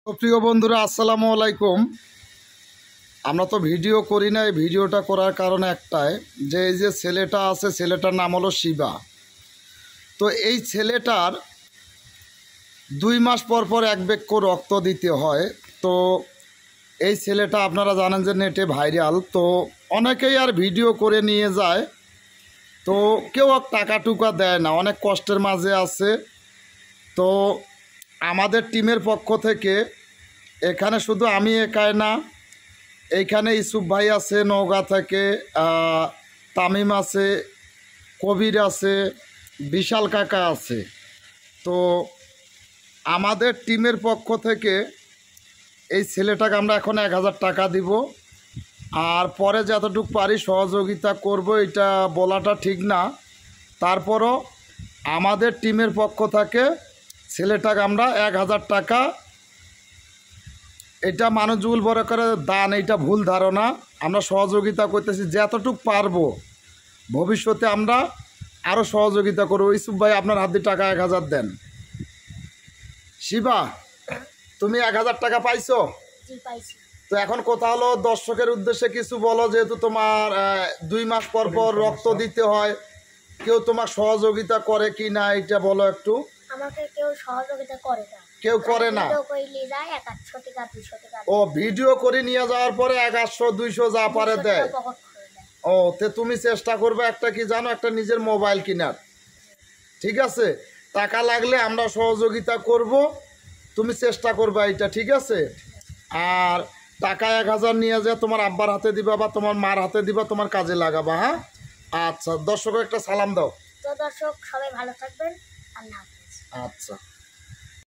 প্রিয় বন্ধুরা আসসালামু আলাইকুম। আমরা তো ভিডিও করি না, এই ভিডিওটা করার কারণ একটাই, যে এই যে ছেলেটা আছে, ছেলেটার নাম হলো শিবা। তো এই ছেলেটার 2 মাস পর পর 1 বাক্য রক্ত দিতে হয়। তো এই ছেলেটা আপনারা জানেন যে নেটে ভাইরাল, তো অনেকেই আর ভিডিও করে নিয়ে যায়, তো কেউ টাকা টুকা দেয় না, অনেক কষ্টের মাঝে আছে। তো আমাদের টিমের পক্ষ থেকে এখানে শুধু আমি একাই না, এইখানে ইসুফ ভাই আছে নওগাঁ থেকে, তামিম আছে, কবির আছে, বিশাল কাকা আছে। তো আমাদের টিমের পক্ষ থেকে এই ছেলেটাকে আমরা এখন 1000 টাকা দিব, আর পরে যতটুকু পারি সহযোগিতা করব, এটা বলাটা ঠিক না। তারপরও আমাদের টিমের পক্ষ থেকে ছেলেটাকে আমরা 1000 টাকা, এটা মানুষগুল বড় করে দান, এটা ভুল ধারণা। আমরা সহযোগিতা করতেছি যতটুকু পারবো, ভবিষ্যতে আমরা আরও সহযোগিতা করবো। ইসুফ ভাই আপনার হাত দিয়ে টাকা 1000 দেন। শিবা, তুমি 1000 টাকা পাইছো? তো এখন কথা হলো, দর্শকের উদ্দেশ্যে কিছু বলো, যেহেতু তোমার 2 মাস পর পর রক্ত দিতে হয়, কেউ তোমার সহযোগিতা করে কি না এটা বলো একটু। আমাকে কেউ সহযোগিতা করে না, কেউ করে না। ও ভিডিও করে নিয়ে যাওয়ার পরে 100 200 যা পারে দেয়। ও তে তুমি চেষ্টা করবে একটা কি জানো, একটা নিজের মোবাইল কেনার, ঠিক আছে? টাকা লাগলে আমরা সহযোগিতা করব, তুমি চেষ্টা করবে এটা, ঠিক আছে? আর টাকা 1000 নিয়ে যা তোমার আব্বার হাতে দিবা বা তোমার মার হাতে দিবা, তোমার কাজে লাগাবা। হ্যাঁ, আচ্ছা, দর্শক একটা সালাম দাও। তো দর্শক সবাই ভালো থাকবেন, আল্লাহ হাফেজ। আচ্ছা।